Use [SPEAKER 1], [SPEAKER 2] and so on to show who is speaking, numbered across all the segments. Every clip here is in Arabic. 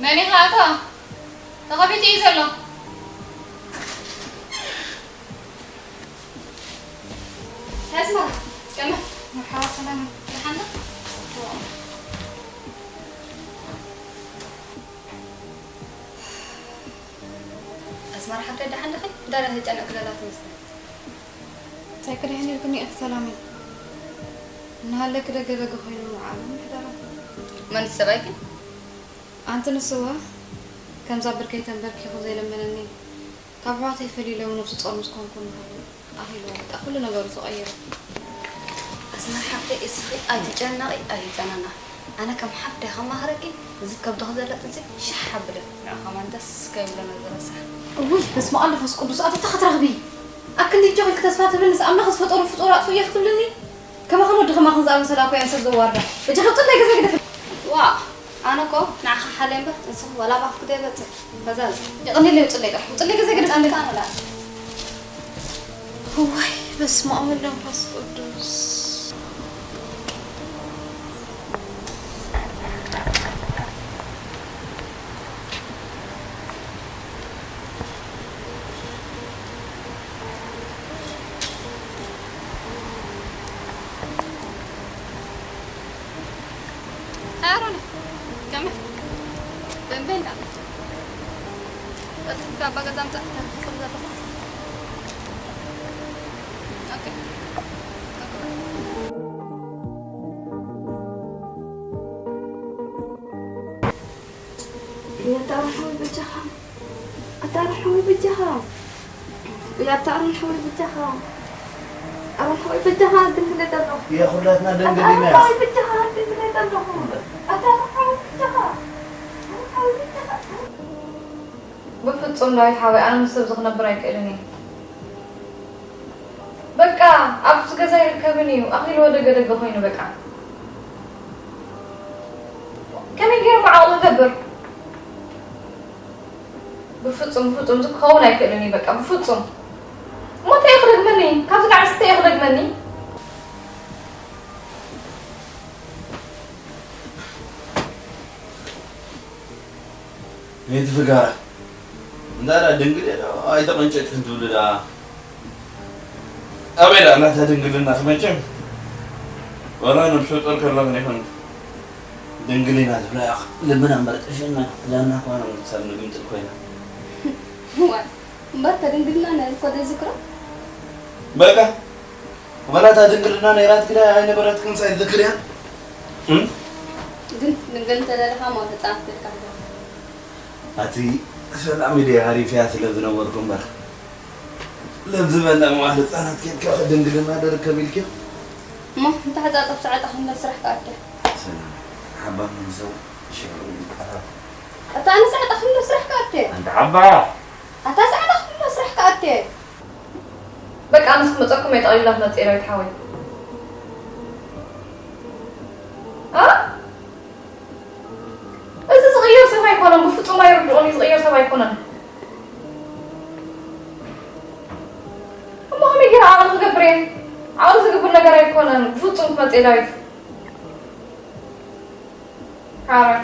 [SPEAKER 1] ماني خاطة تغبي تيزلو اسمع كمل مرحبا سلامة لحنا اسمع حتى ده حنا خي دار هيك انا كده لا تنسى تاكل هني الكني السلامة نهار كده كده خوينا معاهم حدا من السبايكي أنت نسوا كم زبر كي تنبرك خذي لمنني كبعتي فلي لو نفس تصور مسكون كون أهي الوقت أقول نجار صغير أسمع حبتي إسخي أي تجنّا أي تجنّا أنا كم حبتي خم هركي زك كم تاخذ لا تنسي شح حبله خمان دس كيف لنا دراسة أقول بس ما ألف أسكت بس أتتخذ رغبي أكن دي جوال كتسفات بالنس أما خذ فطور أطفو يختم لني كم خمود خم أخذ زعم سلاكو ينسى زوارده بجهلت لك كذا واو أنا كو نعخ حالين بس نسخ ولا بعرف كده بس يقولني ليه وصل لي كذا كده أنا لا هو بس ما أعمل لهم بس قدوس أروني كمل بين بس كابا قدام تحت اوكي يا ترى حوي بالجهام أترى حوي بالجهام يا ترى حوي بالجهام أروح حوي بالجهام دنقل تروح
[SPEAKER 2] يا خلاتنا دنقل
[SPEAKER 1] أروح حوي بالجهام دنقل تروح أترى حوي بالجهام بفتصم لا يحاول أنا مستبزغ نبرك إلني بقى أبص كذا يركبني وأخي الوضع قد خوينه بقى كم يجي مع الله دبر بفتصم زك خونا يكلني بقى بفتصم ما تيخرج مني كم تعرف تيخرج مني
[SPEAKER 2] ليه تفكر لا دنقل أي طبعا شيء تقول لا أبدا أنا تدنقل الناس ما يجمع ولا نمشي طول كلام نحن دنقلينا لا لبنا مرت إيشنا لأننا كنا نصير نقيم تلقينا
[SPEAKER 1] هو ما تدنقلنا أنا كده ذكرى
[SPEAKER 2] بقى ولا تدنقلنا نيرات كده أين براتكم سعيد ذكريا
[SPEAKER 1] قلت لها ما تتعرف الكهرباء
[SPEAKER 2] أتي شو العملية هاري فيها ثلاث نوركم بر لازم أنا معاهد أنا كيف كذا دنقلنا درك كبير
[SPEAKER 1] ما أنت حتى ساعات أخذنا سرح كارته
[SPEAKER 2] حبة من زو شيء
[SPEAKER 1] أنت أنا ساعات أخذنا سرح كارته
[SPEAKER 2] أنت حبة
[SPEAKER 1] أنت ساعات أخذنا سرح كارته بك أنا سمعتكم يتقال لنا تيرا يتحاول إذا صغير سوى يكون بفتو ما يرجعوني صغير سوى يكون أما هم يجي عاوز قبرين عاوز قبر نجار يكون بفتو ما تيرا عارف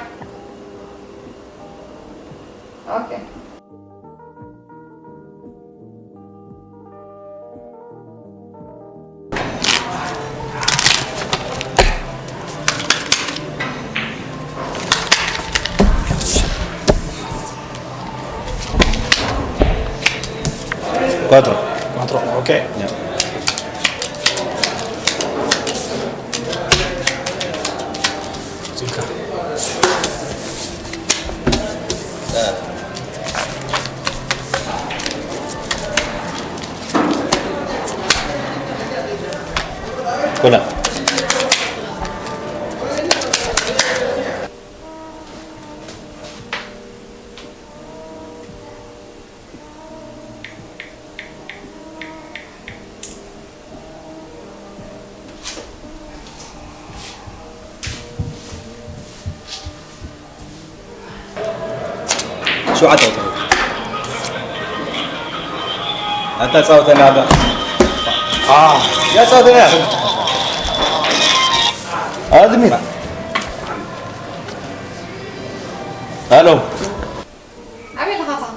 [SPEAKER 1] أوكي
[SPEAKER 3] Cuatro, ok. Ya. Cinco. Hola. شو عطوك؟ أنت صوت هذا. يا صوت هذا. هذا مين؟ الو.
[SPEAKER 1] عمل هذا.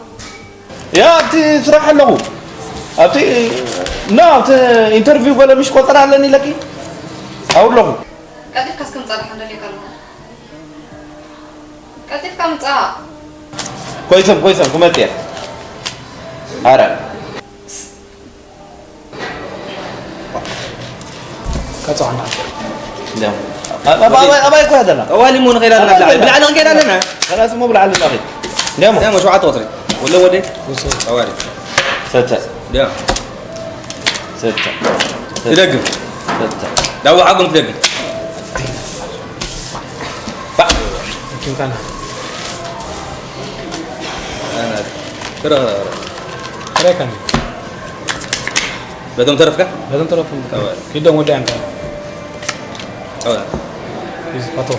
[SPEAKER 2] يا أبتي صراحة له. أبتي لا أبتي انترفيو ولا مش قطر على لكي. أقول له.
[SPEAKER 1] كاتب كم صالح عند اللي كلمه. كاتب كم صالح.
[SPEAKER 2] كويسم كومنتير. هارا.
[SPEAKER 3] كاتو عنا.
[SPEAKER 2] نعم. أبا يكون هذا لا.
[SPEAKER 4] أولي مون غير أنا بلعنا غير أنا.
[SPEAKER 2] خلاص مو بالعلم الأخير.
[SPEAKER 4] نعم شو عطوتري ولا ودي؟ أولي.
[SPEAKER 2] ستة.
[SPEAKER 4] نعم.
[SPEAKER 2] ستة.
[SPEAKER 4] تلقى.
[SPEAKER 2] ستة.
[SPEAKER 4] دعوة عقم تلقى.
[SPEAKER 3] كم كان؟
[SPEAKER 4] أنا ترى
[SPEAKER 3] كان.
[SPEAKER 4] بدهم ترفقة؟
[SPEAKER 3] بدهم تلفون.
[SPEAKER 4] أولي.
[SPEAKER 3] كده مودي أنت.
[SPEAKER 4] أولي.
[SPEAKER 3] إيش باتو؟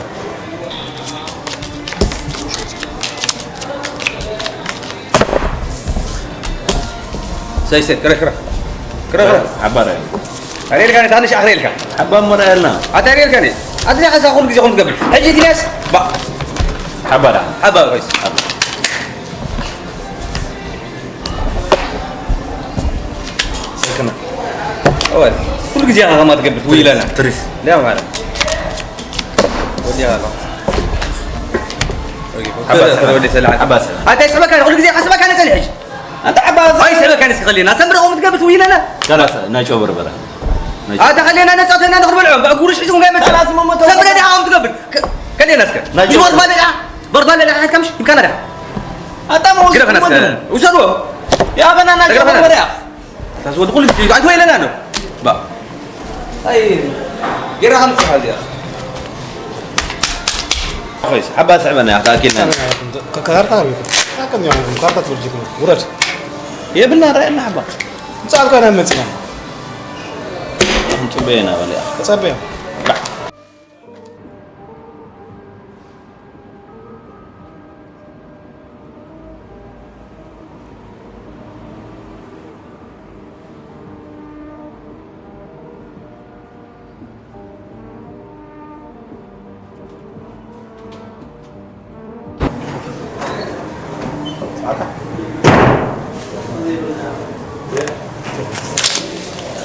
[SPEAKER 4] سيد كره
[SPEAKER 2] عبارة.
[SPEAKER 4] أريد كانت أنا شو أخريلك؟
[SPEAKER 2] حبة مرة
[SPEAKER 4] أتريد كانت. أدري عايز أقول كذي قبل. هجي ناس. با.
[SPEAKER 2] حبة
[SPEAKER 4] كويس.
[SPEAKER 2] كم؟
[SPEAKER 4] أول. كل كذي أنا ما تقبل. ويلا أنا.
[SPEAKER 2] تريس.
[SPEAKER 4] لا ما أنا. ودي هذا.
[SPEAKER 2] عباس.
[SPEAKER 4] هذا سبب كان أقول كذي حسب كان يسأل حج.
[SPEAKER 2] أنت عباس.
[SPEAKER 4] هاي سبب كان يسخلينا. سمر قوم تقبل ويلا أنا.
[SPEAKER 2] خلاص نايشو بربرة.
[SPEAKER 4] هذا خلينا أنا ساعتين أنا نخرب العمر. بقول إيش اسمه قايم.
[SPEAKER 2] خلاص ماما تو.
[SPEAKER 4] سمر أنا قوم تقبل. خلينا نسكت.
[SPEAKER 2] نايشو.
[SPEAKER 4] برضه لا كمش يمكن أنا.
[SPEAKER 2] أنت ما هو.
[SPEAKER 4] كده خلاص. وصلوا.
[SPEAKER 2] يا بنا نايشو بربرة.
[SPEAKER 4] تقول تقول أنت قاعد وين أنا؟ با. أي. جرا خمسة هذه.
[SPEAKER 2] كويس عباس عبنا يا أكيد.
[SPEAKER 3] كارتا هذي. كم يوم كارتا تورجيكم. ورد.
[SPEAKER 2] يا بنا رأينا حبة.
[SPEAKER 3] سأل كان هم تسمع.
[SPEAKER 2] أنتم بينا ولا؟
[SPEAKER 3] سبب.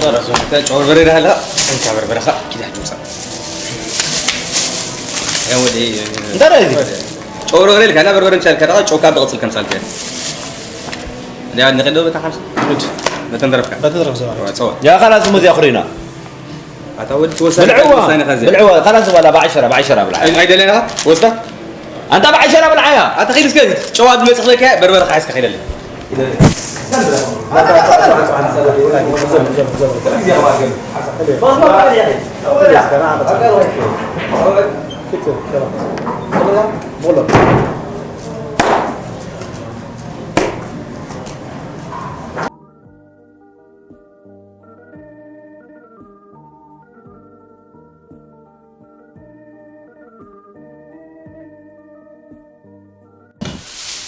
[SPEAKER 4] خلاص محتاج عور بريرة هلا انت عور بريرة كده حجوسة يا ودي
[SPEAKER 2] دري
[SPEAKER 4] عور بريرة كنا بريرة مثال كذا شو كاب غسل كم سال كده ده عندنا كده بتاع خمسة بتنضرب كم
[SPEAKER 3] بتضرب زواج
[SPEAKER 4] تصور
[SPEAKER 2] يا خلاص مذي أخرينا
[SPEAKER 4] أتود توصل
[SPEAKER 5] بالعوة خلاص ولا بعشرة بالعيا
[SPEAKER 4] أي دلنا وصلت
[SPEAKER 5] أنت بعشرة بالعيا
[SPEAKER 4] أنت خير سكت شو هذا مسخ لك بربر خايس خير لي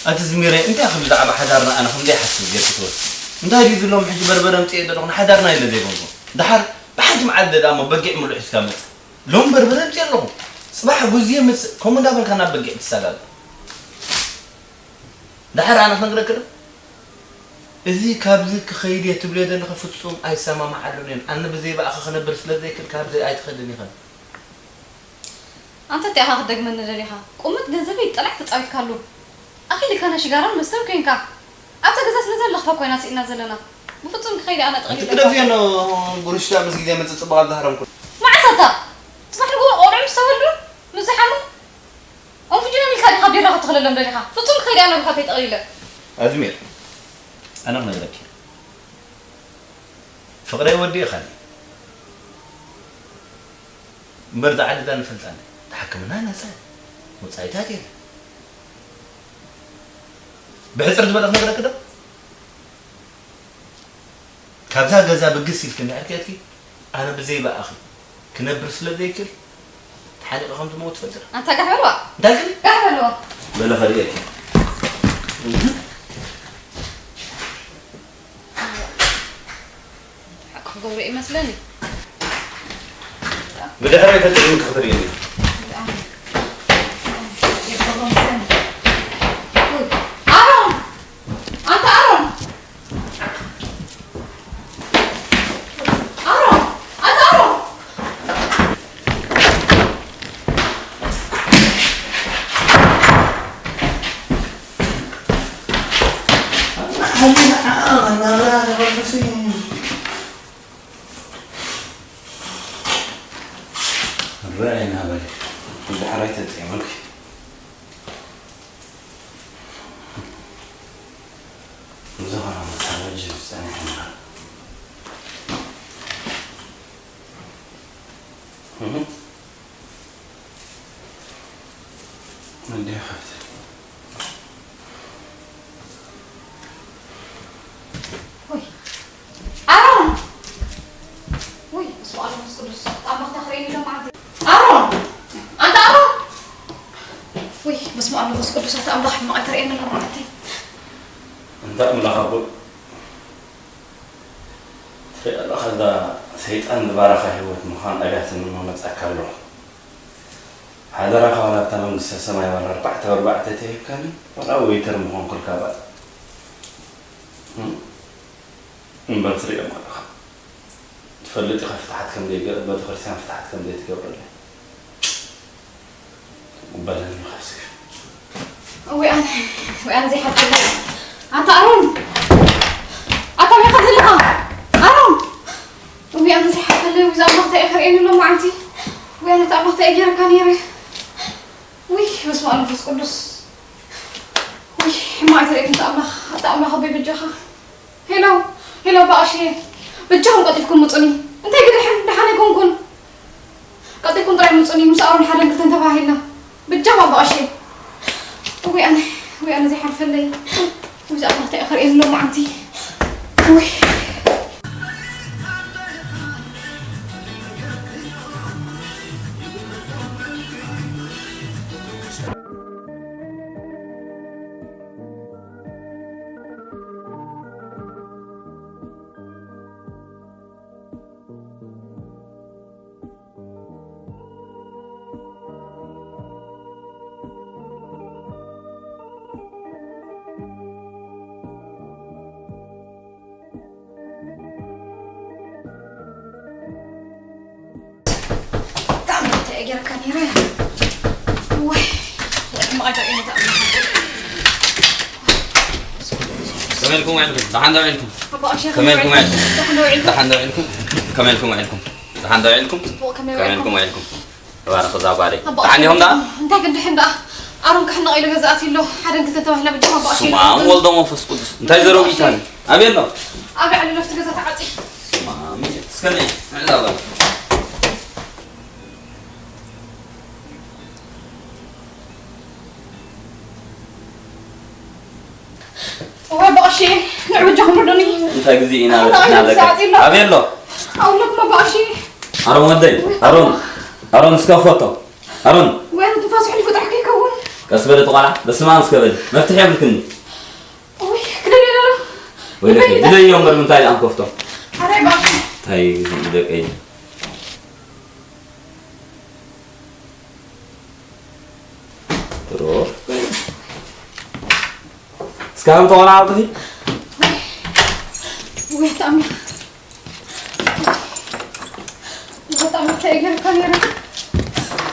[SPEAKER 2] أتزميري أنت أخذ دعوة حدارنا أنا خم ليه حسب جرتوه أنت هذي ذي لهم حج بربرة متي بدون حدارنا إلا ذي بونكم دحر بحج معدد أما بقي ملو حسكامة لهم بربرة متي لهم صباح جوزية مس كم دابل كنا بقي تسالد دحر أنا خنقرأ كده إذا كابزك خيرية تبليد أنا خفتهم أي سما معلمين أنا بزي بقى خنا برسل ذيك الكابزي أي تخدني خن
[SPEAKER 1] أنت تأخذ دق من الريحة قمت جنزبي طلعت تطايف كله أخي اللي كان شجارة مستر كينكا أبتك جزاس نزل لخفة كوي ناس نازلنا بفتون خيري أنا تغير
[SPEAKER 2] كده في أنا قرشتا مسجد يوم تصبح الظهر كله
[SPEAKER 1] ما عساتا تصبح نقول أورع مستولو مزحمو أم في جنان الكاري خبير راح تخلي لهم ريحة فتون خيري أنا بخاطي تغير
[SPEAKER 2] أزمير أنا من ذكي فقري ودي خالي برد عدد أنا فلتاني تحكمنا ناس وصايتاتي بحسر تبلغ نقرأ كده كابزا جزا بقسي كنا حكيتي أنا بزي بقى أخي كنا برسل ذيكر تحرق خمس موت فجر
[SPEAKER 1] أنت قهوة
[SPEAKER 2] داخلي
[SPEAKER 1] قهوة
[SPEAKER 2] بلا خليك
[SPEAKER 1] قولي مثلني
[SPEAKER 2] بدي أرى تجربة خطرية الرأينا بالي اللي حريت تعملك زهرة متحوجة بستاني حمرا من دي خفت
[SPEAKER 1] وي أرون وي سؤال مسؤولس أما تخريني لهم عادي أرون أنت أرون وي بس ما أنا مسؤولس أنت أم ضحي ما أتريني لهم عادي
[SPEAKER 2] أنت ملاحظ في أخذ سيطان بارخة هوت مخان أجهز إنه متأكل له هذا رخا ولا تمام السماء ولا أربعة تهيب كان ولا ويتر مخان كل كابات بنصري أما رخا تفلتي فتحت كم دقيقة بدخل سام فتحت كم دقيقة قبل لي وبلني خاسك
[SPEAKER 1] وأنا زي حتى أنت أرون أنت ما يخذ لها أرون وأنا زي حتى اللي وإذا الله تأخر إني لما عندي وأنا تأبغ تأجر كان يري وي بس ما أنا فوز قدس وي ما أدري أنت أبغ حبيب الجخا هلو بقى شيء بالجهل قد يكون مطني أنت يقدر دحين يكون قد يكون طلع مطني مسأرون حدا قلت أنت فاهلنا بالجهل بقى شيء وأنا زي حرف اللي وإذا الله تأخر إني لما عندي وي أجر كان يرى وي ما أدري إيه
[SPEAKER 5] كمالكم وعندكم دحين عندكم
[SPEAKER 1] أبغى أشياء
[SPEAKER 5] كمالكم وعندكم
[SPEAKER 1] دحين
[SPEAKER 5] دحين عندكم كمالكم وعندكم
[SPEAKER 4] دحان داعيلكم كملكم وعيلكم وانا خذها بالي دحان يوم ده
[SPEAKER 1] انت قد دحين بقى أروك حنا قايلة جزاتي له حدا كنت توهلا بالجواب بقى
[SPEAKER 4] سمعان والله ما فسقط انت زرو بيتان ابي له
[SPEAKER 1] ابي على لفت جزات عطي
[SPEAKER 4] سمعان اسكني لا لا
[SPEAKER 1] وهاي بقى شيء نعوجهم ردني
[SPEAKER 4] انت جزينا ابي له
[SPEAKER 1] اقول لك ما بقى شيء
[SPEAKER 4] ارون ودي ارون سكافوتو ارون
[SPEAKER 1] وين تفاصيل اللي فتحك يكون
[SPEAKER 4] كسبت طالع بس ما مسكبل مفتح يمكن
[SPEAKER 1] اوي كده لا
[SPEAKER 4] ويلك بدي يوم من تاي ام كفتو
[SPEAKER 1] هاي بقى
[SPEAKER 4] تاي بدك ايه تروح سكام طالع عطفي
[SPEAKER 1] وين تعمل تعمل كاي كاميرا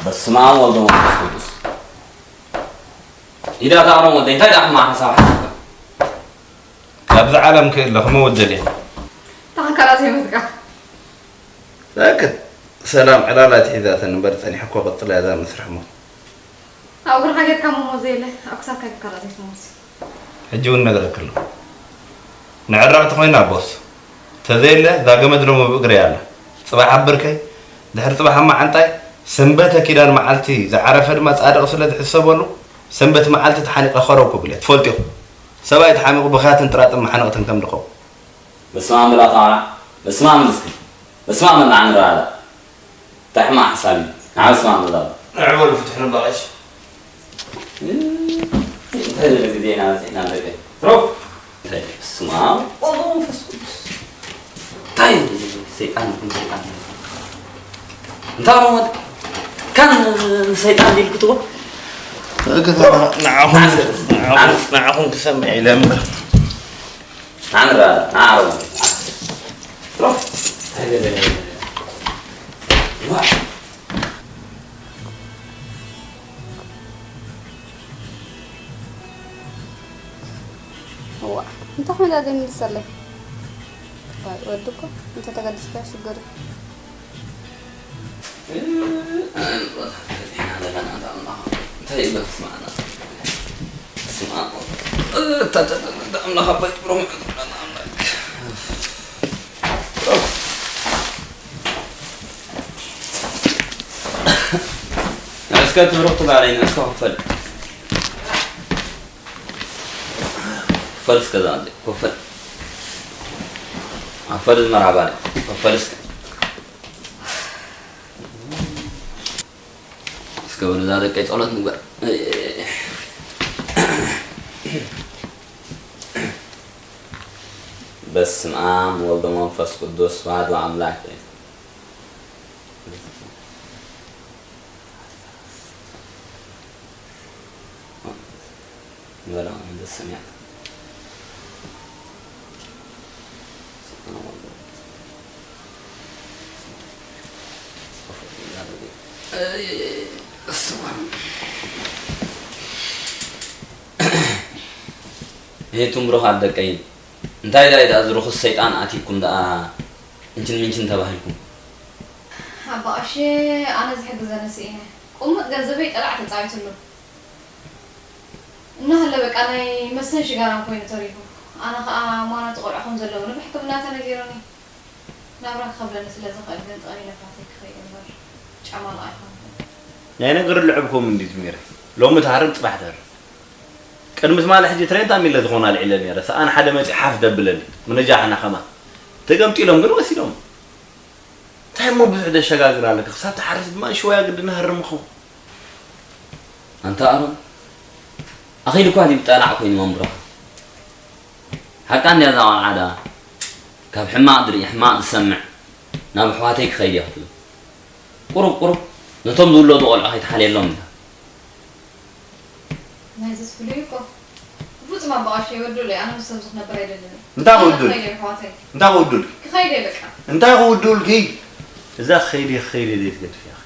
[SPEAKER 4] بس ما والله ما بس إذا تعرفون ودي انت داخل مع حساب حسابك
[SPEAKER 2] أبدا عالم كله ما ودلي
[SPEAKER 1] تعال كراسي متك
[SPEAKER 2] لكن سلام على لا تحذات النبر ثاني حكوا بطل هذا مسرح مو
[SPEAKER 1] أقول حاجة كم موزيلة أكثر كراسي موزي
[SPEAKER 2] حجون نقدر كله نعرف تخوينا بوس تذيله ذا قمد رمو بقري على صباح عبركي دحر صباح ما عنتاي سنبته كده معلتي إذا عرف ما تصادق صلة حسابه سنبت معلتي تحنق أخره كبلة تفولتيه سواء يتحمق بخاتن ترات محنق تنكم دقو
[SPEAKER 4] بس ما عمل طالع بس ما عمل مسكين بس ما عمل عن هذا تحمى حسابي عاوز ما عمل هذا
[SPEAKER 2] أعمل فتحنا بلاش
[SPEAKER 4] هذا اللي بدينا زين هذا كده روح بس ما والله فسكت طيب سيئان انت عمود كان سيئان دي الكتب
[SPEAKER 2] نعم تسمعي لما
[SPEAKER 4] نعم روح
[SPEAKER 1] هو انت احمد قاعدين نسلك طيب ودكم انت تقدس كاش الجري
[SPEAKER 4] طيب اسمعنا الله خبيت بروم اسكت رحت علينا اسكت فلس كذا عندي كفل فلس مرحبا فلس اسكت هذا كيس أولاد نقبل بس معام والله منفس قدوس بعد وعملاك ولا عند السميع هي تمرح على الدكين انت إذا أزرخ الشيطان أتيكم دا انتن منشن تباهلكم
[SPEAKER 1] أبا أشي أنا زحق زنسيها قوم جذبي طلعت تصايت له إنها اللي بك أنا مسنش جارم كوين تريبو أنا ما أنا تقول أخون زلوا أنا بحكم ناس أنا جيراني نابرك قبل الناس اللي زقل قلت أنا لفاتك خير المر شعمال آيخان
[SPEAKER 2] يعني غير لعبكم من دي زميرة لو متعرض بحضر كان مسمع لحجي ترين تامي اللي تخونا العلم يا رس أنا حدا ما حافظ دبلني من نجاحنا خما تقمت لهم قالوا وسيلهم تاي مو بزعد الشقاق قال لك خسرت حارس ما شويه قد نهر مخو
[SPEAKER 4] أنت أرون أخي لك واحد يبتلع كوين ممبرا حتى عندي هذا العادة كاب حما أدري حما أسمع نام حواتيك خير ياخذ قرب نتم دول له دول أخي تحلي لهم
[SPEAKER 1] ما يزس فليكو فوت ما بقاش يودوا لي أنا مستمسكنا بريدة
[SPEAKER 2] انت ودول انت ودول
[SPEAKER 1] خير بك
[SPEAKER 2] انت ودول كي إذا خيري دي تقد في أخي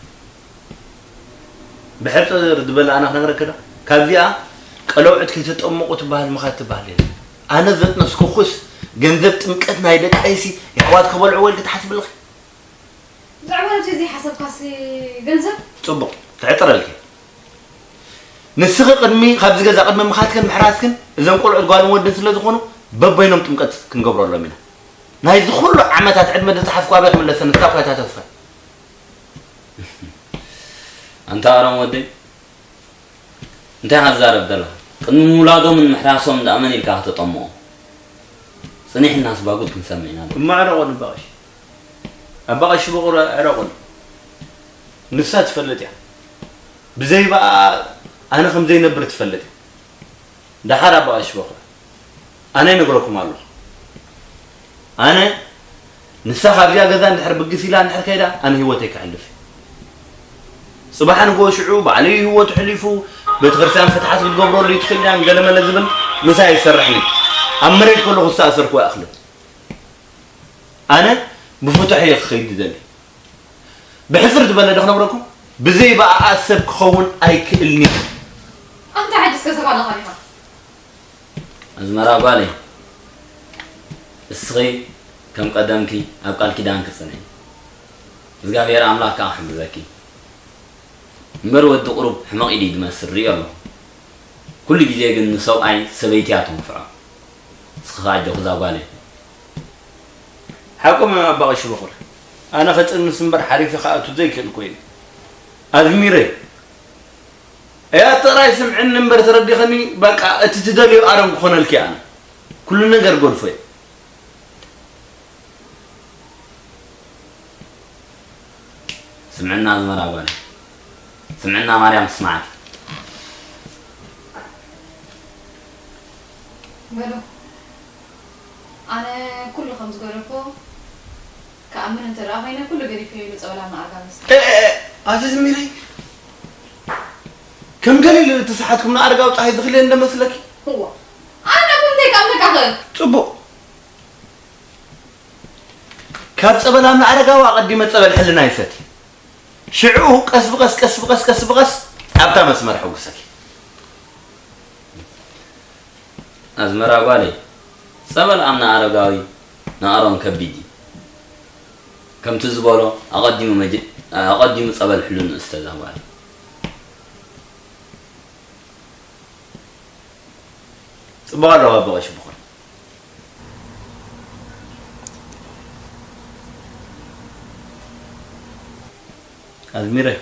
[SPEAKER 2] بحرت رد بلا أنا نقرأ كده كذا قالوا عد كي تتأمق تبهل مخات تبهل أنا ذات نفسك خس جنذبت مكتنا يدك أيسي يا حواد قبل عوال تحسب لك
[SPEAKER 1] زعما جزي حسب كاسي جنزب
[SPEAKER 2] صبق تعطر لك نسخ قدمي خبز جزا قدم مخاتكن محراسكن اذا قلعوا قالوا ودن سلا زخونو ببينهم طمقت كنغبروا له منا ناي زخلو عمتات عدمه تحفوا بك من لسنه كافتا تفا
[SPEAKER 4] انت ارم ودي انت هزار بدله قن ولادهم من محراسهم دامن يلكا تطمو صنيح الناس باقول كنسمعنا
[SPEAKER 2] ما عرقون باش ابغاش بقرا عرقون نسات فلتيا بزي بقى انا خم زي نبرت فلتي ده حرب باش بقرا انا نقولكم الله انا نسخ بيا غزان حرب قسيلا نحر كيدا انا هوتي كحلف صباحا نقول شعوب عليه هو تحلفوا بيت غرسان فتحت بالقبر اللي تخلينا قال ما لازم مسا يسرحني امريت كله استاثر كو اخلف انا بفتحي خيد دني بحفرت بلد خنبركم بزي بقى اسب خون ايكلني
[SPEAKER 1] انت عجز كسب على خليها
[SPEAKER 4] ازمرا بالي الصغي كم قدمكي ابقال كيدان كسنين እግዚአብሔር አምላክ አህም ዘኪ ምር ወድ ቁሩብ ሕማቅ ኢዲ ድመስል ሪአሎ ኩሉ ጊዜ ግን ሰው አይ ሰበይቲያቱን ፍራ ስኻጀ خዛጓለ
[SPEAKER 2] حكم ما بقاش بخور انا فتن سنبر حريفي خاطو زيك الكوين ازميري يا ترى سمعن نمبر ترديخني بقى اتتدلي ارم خونلكي انا كل ነገር ጎልፎ
[SPEAKER 4] سمعنا ازمرا بالي سمعنا مريم سمعت
[SPEAKER 1] بلو انا كل خمس قرفو كأمن انت راغينا كل قريب يلو صبلا مع ارغامس
[SPEAKER 2] عزيز ميري كم قليل تسحتكم من ارغاو طاي دخلي اند مسلك
[SPEAKER 1] هو انا كنت كامل كاخذ
[SPEAKER 2] صبو كاب صبلا مع ارغاو قديمه صبل حلنا يفتي شعوه قس بقس قس بقس قس بقس ابتا مسمر حوسك
[SPEAKER 4] ازمرا بالي صبل امنا ارغاوي نارون كبيدي كم تزبولو اقدم صبل حلون استاذ بالي
[SPEAKER 2] صبار راه بغاش بخور ازميره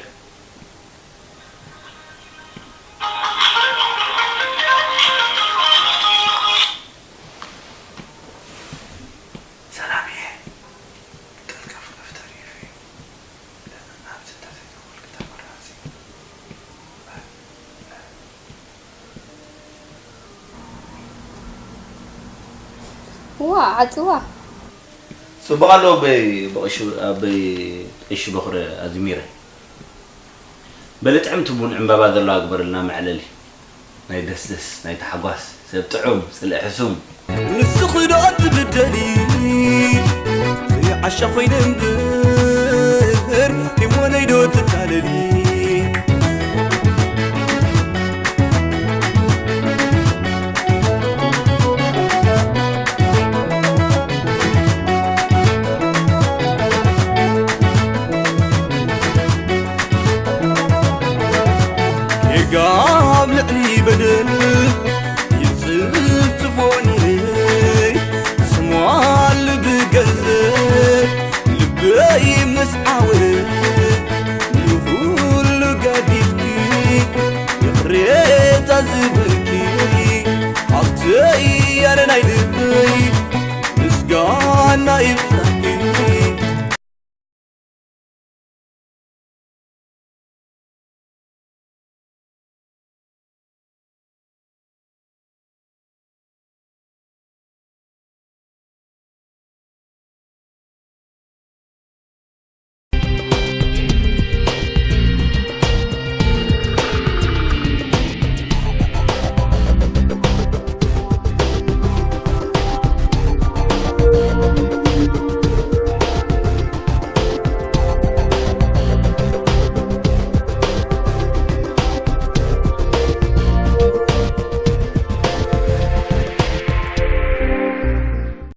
[SPEAKER 1] عتوا
[SPEAKER 2] سبقالو بإيش بخور أزميرة بلتعمت بون عمبابا ذلا أكبر لنا معللي ناي دس ناي تحقاس سبتعوم سلحسوم
[SPEAKER 6] نسخدات بدلي زي عشا خين ندر يمونا يدوت تعللي قام لعني بدل